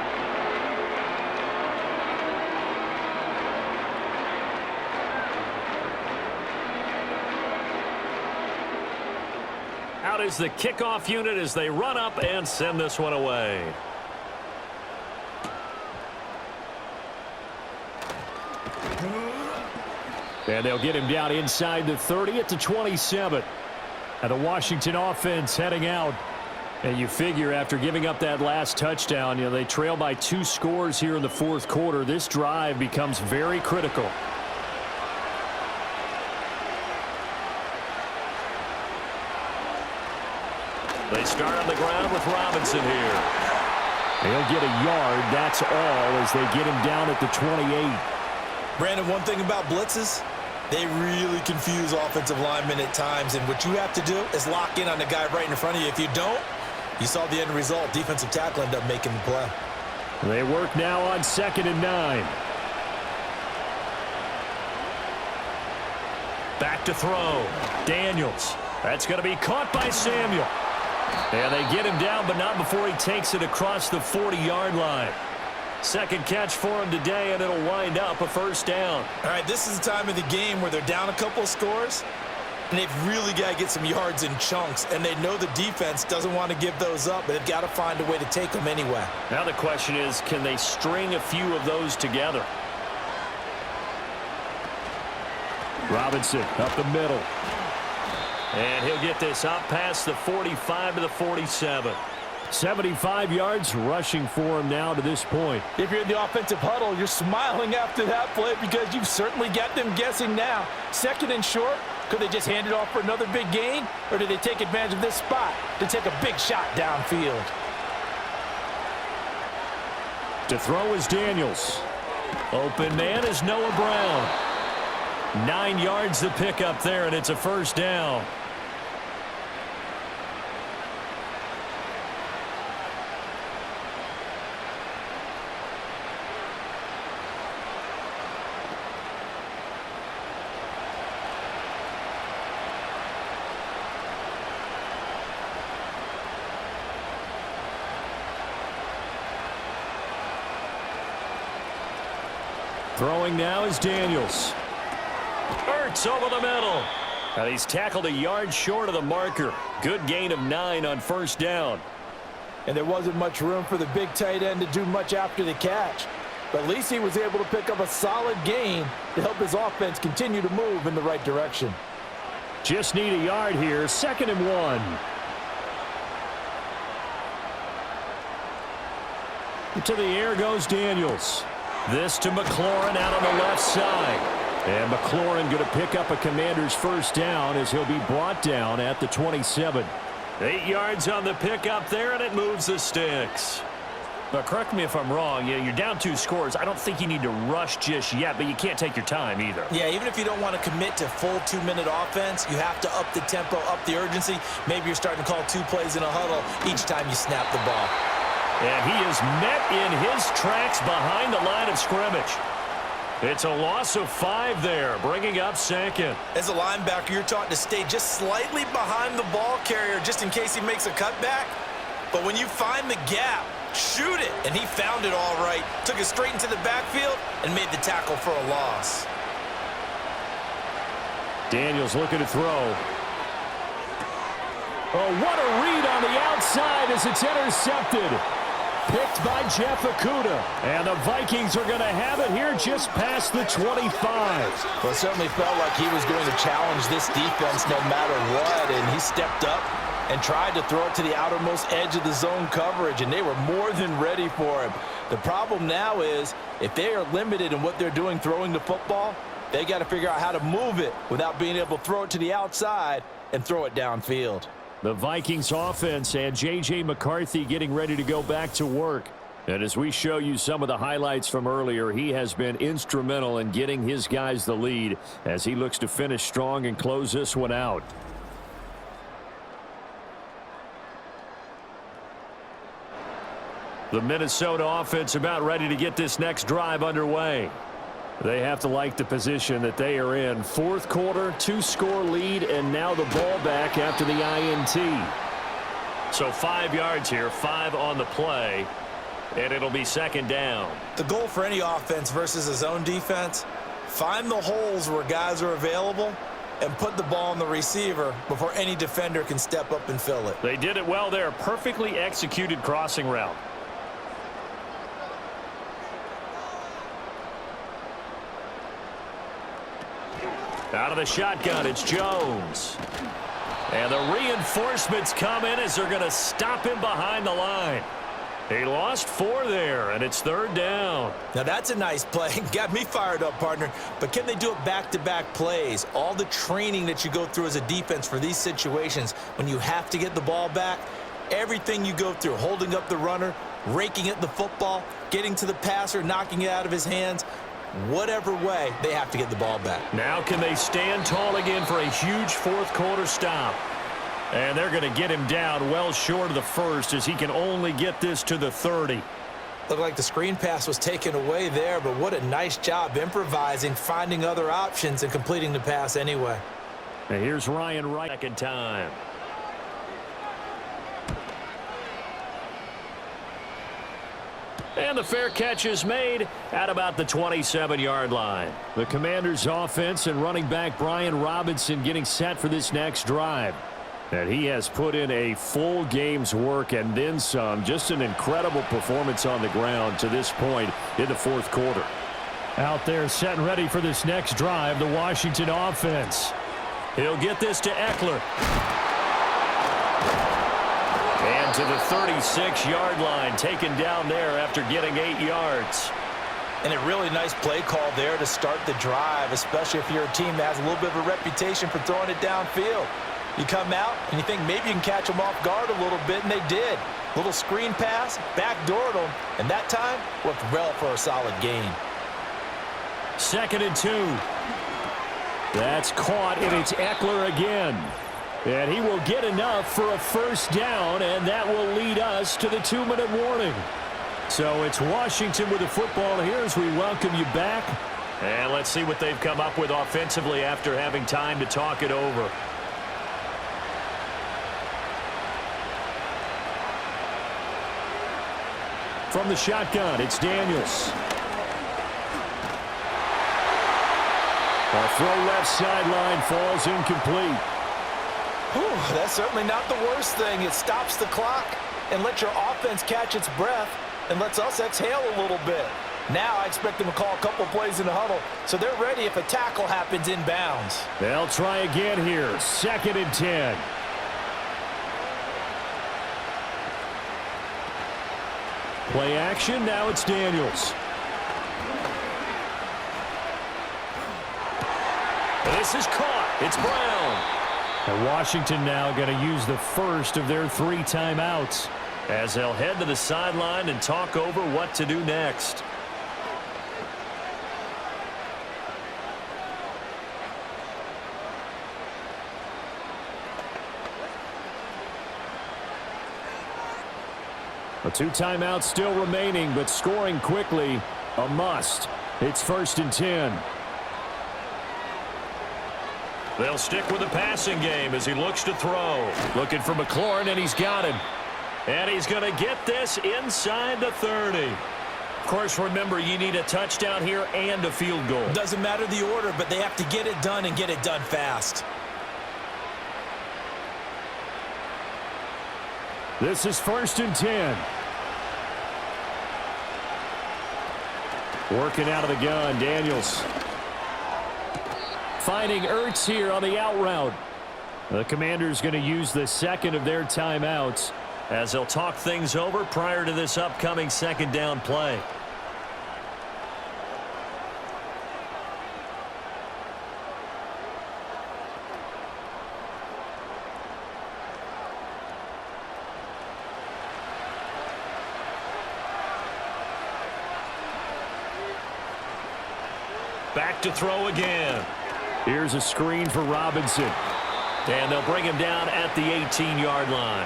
Out is the kickoff unit as they run up and send this one away. And they'll get him down inside the 30 at the 27. And the Washington offense heading out. And you figure after giving up that last touchdown, they trail by 2 scores here in the fourth quarter. This drive becomes very critical. They start on the ground with Robinson here. They'll get a yard, that's all, as they get him down at the 28. Brandon, one thing about blitzes, they really confuse offensive linemen at times, and what you have to do is lock in on the guy right in front of you. If you don't, you saw the end result. Defensive tackle ended up making the play. They work now on 2nd and 9. Back to throw. Daniels. That's going to be caught by Samuel. And they get him down, but not before he takes it across the 40-yard line. Second catch for him today, and it'll wind up a first down. All right, this is the time of the game where they're down a couple of scores. And they've really got to get some yards in chunks, and they know the defense doesn't want to give those up, but they've got to find a way to take them anyway. Now the question is, can they string a few of those together? Robinson up the middle. And he'll get this up past the 45 to the 47. 75 yards rushing for him now to this point. If you're in the offensive huddle, you're smiling after that play because you've certainly got them guessing now. Second and short, could they just hand it off for another big gain? Or do they take advantage of this spot to take a big shot downfield? To throw is Daniels. Open man is Noah Brown. 9 yards to pick up there, and it's a first down. Throwing now is Daniels. Ertz over the middle. And he's tackled a yard short of the marker. Good gain of 9 on first down. And there wasn't much room for the big tight end to do much after the catch. But at least he was able to pick up a solid gain to help his offense continue to move in the right direction. Just need a yard here. 2nd and 1. To the air goes Daniels. This to McLaurin out on the left side. And McLaurin going to pick up a Commander's first down as he'll be brought down at the 27. 8 yards on the pickup there, and it moves the sticks. But correct me if I'm wrong. You're down 2 scores. I don't think you need to rush just yet, but you can't take your time either. Yeah, even if you don't want to commit to full 2-minute offense, you have to up the tempo, up the urgency. Maybe you're starting to call 2 plays in a huddle each time you snap the ball. And he is met in his tracks behind the line of scrimmage. It's a loss of 5 there, bringing up 2nd. As a linebacker, you're taught to stay just slightly behind the ball carrier just in case he makes a cutback. But when you find the gap, shoot it. And he found it all right. Took it straight into the backfield and made the tackle for a loss. Daniels looking to throw. Oh, what a read on the outside as it's intercepted. Picked by Jeff Okudah. And the Vikings are going to have it here just past the 25. Well, it certainly felt like he was going to challenge this defense no matter what. And he stepped up and tried to throw it to the outermost edge of the zone coverage. And they were more than ready for him. The problem now is if they are limited in what they're doing throwing the football, they got to figure out how to move it without being able to throw it to the outside and throw it downfield. The Vikings offense and J.J. McCarthy getting ready to go back to work. And as we show you some of the highlights from earlier, he has been instrumental in getting his guys the lead as he looks to finish strong and close this one out. The Minnesota offense about ready to get this next drive underway. They have to like the position that they are in. 4th quarter, 2-score lead, and now the ball back after the INT. So 5 yards here, 5 on the play, and it'll be 2nd down. The goal for any offense versus a zone defense, find the holes where guys are available and put the ball on the receiver before any defender can step up and fill it. They did it well there. Perfectly executed crossing route. Out of the shotgun, it's Jones. And the reinforcements come in as they're going to stop him behind the line. He lost 4 there, and it's 3rd down. Now that's a nice play. Got me fired up, partner. But can they do it back-to-back plays? All the training that you go through as a defense for these situations, when you have to get the ball back, everything you go through, holding up the runner, raking at the football, getting to the passer, knocking it out of his hands, whatever way, they have to get the ball back. Now can they stand tall again for a huge 4th quarter stop? And they're going to get him down well short of the 1st as he can only get this to the 30. Looked like the screen pass was taken away there, but what a nice job improvising, finding other options, and completing the pass anyway. And here's Ryan Wright. 2nd time. And the fair catch is made at about the 27-yard line. The Commanders' offense and running back Brian Robinson getting set for this next drive. And he has put in a full game's work and then some. Just an incredible performance on the ground to this point in the fourth quarter. Out there set and ready for this next drive, the Washington offense. He'll get this to Eckler. And to the 36-yard line, taken down there after getting 8 yards. And a really nice play call there to start the drive, especially if you're a team that has a little bit of a reputation for throwing it downfield. You come out and you think maybe you can catch them off guard a little bit, and they did. Little screen pass, backdoored them, and that time worked well for a solid gain. 2nd and 2. That's caught, and it's Eckler again. And he will get enough for a first down, and that will lead us to the 2-minute warning. So it's Washington with the football here as we welcome you back. And let's see what they've come up with offensively after having time to talk it over. From the shotgun, it's Daniels. A throw left sideline falls incomplete. Whew, that's certainly not the worst thing. It stops the clock and lets your offense catch its breath and lets us exhale a little bit. Now I expect them to call a couple plays in the huddle, so they're ready if a tackle happens inbounds. They'll try again here. 2nd and 10. Play action. Now it's Daniels. This is caught. It's Brown. And Washington now going to use the first of their 3 timeouts as they'll head to the sideline and talk over what to do next. A 2 timeouts still remaining, but scoring quickly, a must. It's 1st and 10. They'll stick with the passing game as he looks to throw. Looking for McLaurin, and he's got him. And he's going to get this inside the 30. Of course, remember, you need a touchdown here and a field goal. Doesn't matter the order, but they have to get it done and get it done fast. This is 1st and 10. Working out of the gun, Daniels. Finding Ertz here on the out route. The Commanders going to use the 2nd of their timeouts as they'll talk things over prior to this upcoming 2nd down play. Back to throw again. Here's a screen for Robinson. And they'll bring him down at the 18-yard line.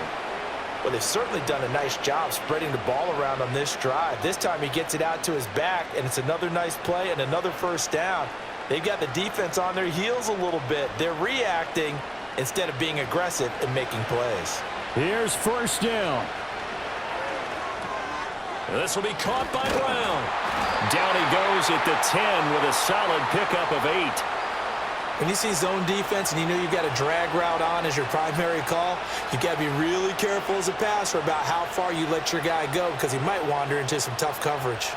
Well, they've certainly done a nice job spreading the ball around on this drive. This time he gets it out to his back, and it's another nice play and another first down. They've got the defense on their heels a little bit. They're reacting instead of being aggressive and making plays. Here's 1st down. This will be caught by Brown. Down he goes at the 10 with a solid pickup of 8. When you see zone defense and you know you've got a drag route on as your primary call, you've got to be really careful as a passer about how far you let your guy go because he might wander into some tough coverage.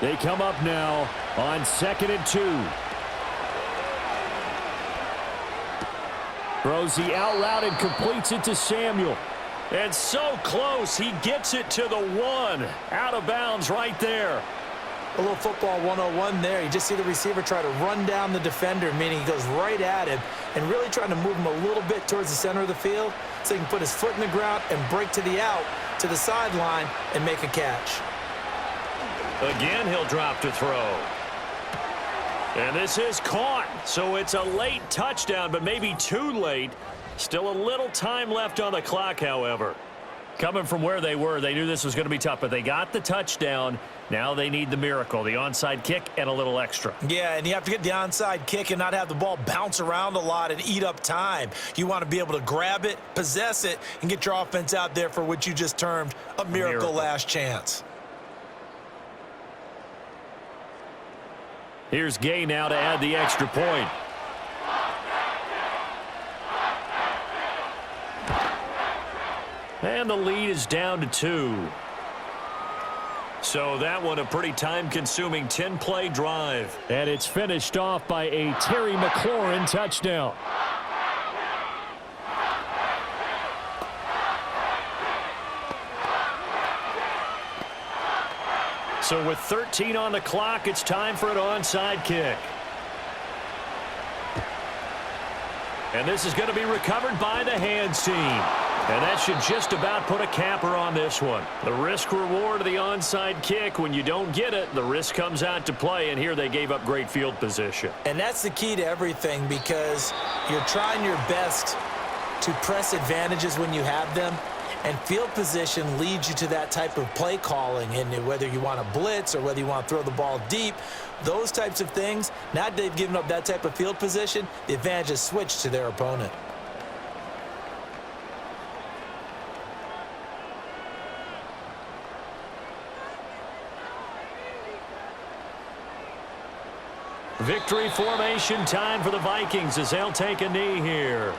They come up now on 2nd and 2. Throws the out route and completes it to Samuel. And so close, he gets it to the 1. Out of bounds right there. A little football 101 there. You just see the receiver try to run down the defender, meaning he goes right at him and really trying to move him a little bit towards the center of the field so he can put his foot in the ground and break to the out, to the sideline, and make a catch. Again, he'll drop to throw. And this is caught. So it's a late touchdown, but maybe too late. Still a little time left on the clock, however. Coming from where they were, they knew this was going to be tough, but they got the touchdown. Now they need the miracle, the onside kick and a little extra. Yeah, and you have to get the onside kick and not have the ball bounce around a lot and eat up time. You want to be able to grab it, possess it, and get your offense out there for what you just termed a miracle last chance. Here's Gay now to add the extra point. And the lead is down to 2. So that one a pretty time-consuming 10-play drive. And it's finished off by a Terry McLaurin touchdown. So with 13 on the clock, it's time for an onside kick. And this is going to be recovered by the hands team. And that should just about put a capper on this one. The risk-reward of the onside kick, when you don't get it, the risk comes out to play, and here they gave up great field position. And that's the key to everything, because you're trying your best to press advantages when you have them, and field position leads you to that type of play calling. And whether you want to blitz or whether you want to throw the ball deep, those types of things, now that they've given up that type of field position, the advantage is switched to their opponent. Victory formation time for the Vikings as they'll take a knee here.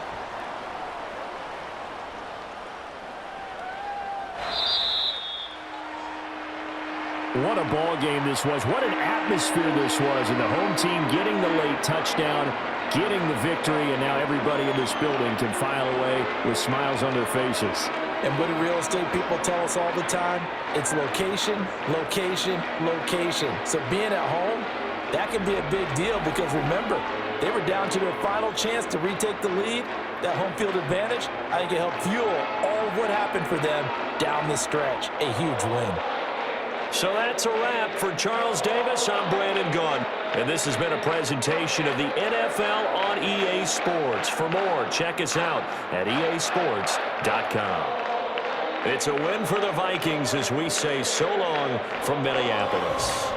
What a ball game this was. What an atmosphere this was. And the home team getting the late touchdown, getting the victory, and now everybody in this building can file away with smiles on their faces. And what do real estate people tell us all the time? It's location, location, location. So being at home, that can be a big deal, because remember, they were down to their final chance to retake the lead. That home field advantage, I think it helped fuel all of what happened for them down the stretch. A huge win. So that's a wrap for Charles Davis. I'm Brandon Gunn. And this has been a presentation of the NFL on EA Sports. For more, check us out at easports.com. It's a win for the Vikings as we say so long from Minneapolis.